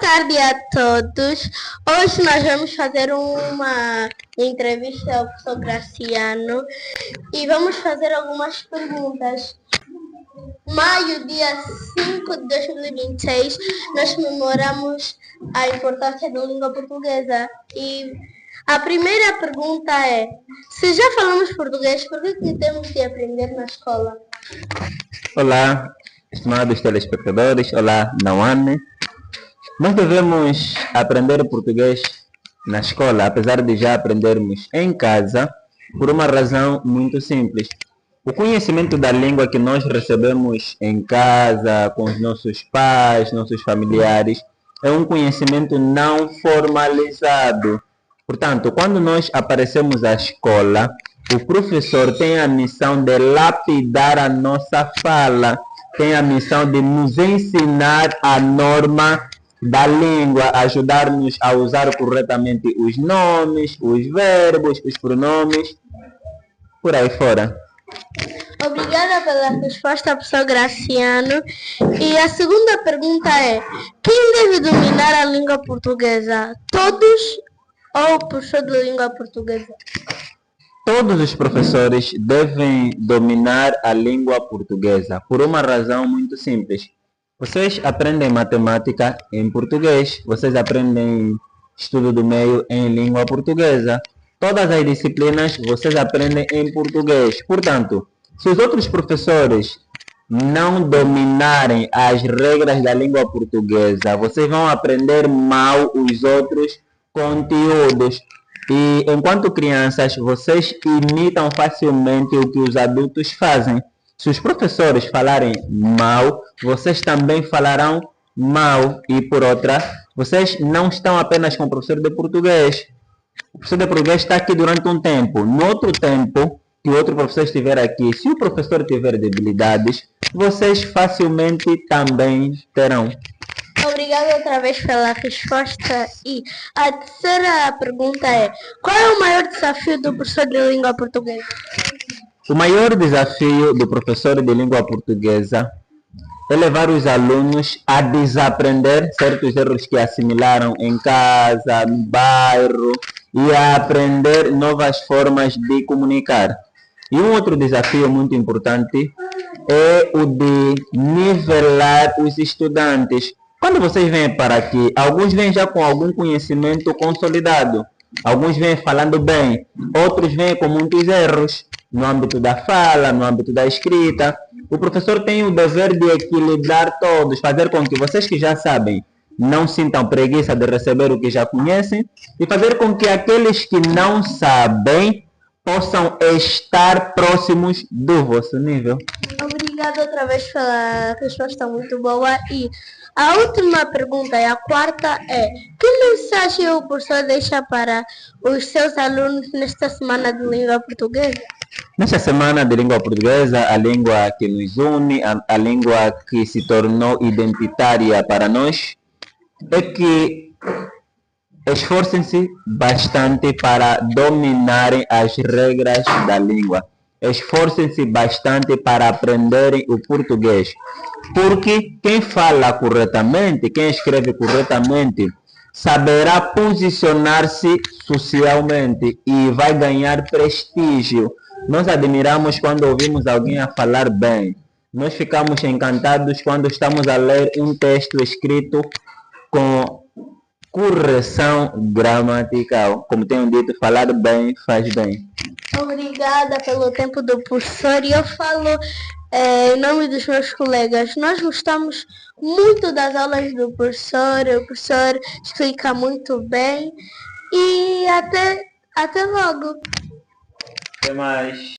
tarde a todos. Hoje nós vamos fazer uma entrevista ao professor Graciano e vamos fazer algumas perguntas. Maio, dia 5 de 2026, nós comemoramos a importância da língua portuguesa. E a primeira pergunta é: se já falamos português, por que temos de aprender na escola? Olá, estimados telespectadores. Olá, Nawane. Nós devemos aprender português na escola, apesar de já aprendermos em casa, por uma razão muito simples. O conhecimento da língua que nós recebemos em casa, com os nossos pais, nossos familiares, é um conhecimento não formalizado. Portanto, quando nós aparecemos à escola, o professor tem a missão de lapidar a nossa fala, tem a missão de nos ensinar a norma da língua, ajudar-nos a usar corretamente os nomes, os verbos, os pronomes, por aí fora. Obrigada pela resposta, professor Graciano. E a segunda pergunta é: quem deve dominar a língua portuguesa? Todos ou o professor de língua portuguesa? Todos os professores devem dominar a língua portuguesa, por uma razão muito simples. Vocês aprendem matemática em português, vocês aprendem estudo do meio em língua portuguesa. Todas as disciplinas vocês aprendem em português. Portanto, se os outros professores não dominarem as regras da língua portuguesa, vocês vão aprender mal os outros conteúdos. E enquanto crianças, vocês imitam facilmente o que os adultos fazem. Se os professores falarem mal, vocês também falarão mal. E por outra, vocês não estão apenas com o professor de português. O professor de português está aqui durante um tempo. No outro tempo que o outro professor estiver aqui, se o professor tiver debilidades, vocês facilmente também terão. Obrigada outra vez pela resposta. E a terceira pergunta é: qual é o maior desafio do professor de língua portuguesa? O maior desafio do professor de língua portuguesa é levar os alunos a desaprender certos erros que assimilaram em casa, no bairro, e a aprender novas formas de comunicar. E um outro desafio muito importante é o de nivelar os estudantes. Quando vocês vêm para aqui, alguns vêm já com algum conhecimento consolidado, alguns vêm falando bem, outros vêm com muitos erros no âmbito da fala, no âmbito da escrita. O professor tem o dever de equilibrar todos, fazer com que vocês que já sabem não sintam preguiça de receber o que já conhecem e fazer com que aqueles que não sabem possam estar próximos do vosso nível. Obrigada outra vez pela resposta muito boa. E a última pergunta, a quarta, é: que mensagem o professor deixa para os seus alunos nesta semana de língua portuguesa? Nesta semana de língua portuguesa, a língua que nos une, a língua que se tornou identitária para nós, é que esforcem-se bastante para dominarem as regras da língua. Esforcem-se bastante para aprenderem o português. Porque quem fala corretamente, quem escreve corretamente, saberá posicionar-se socialmente e vai ganhar prestígio. Nós admiramos quando ouvimos alguém a falar bem. Nós ficamos encantados quando estamos a ler um texto escrito com correção gramatical. Como tenho dito, falar bem faz bem. Obrigada pelo tempo do professor. E eu falo em nome dos meus colegas. Nós gostamos muito das aulas do professor. O professor explica muito bem. E até logo. Até mais.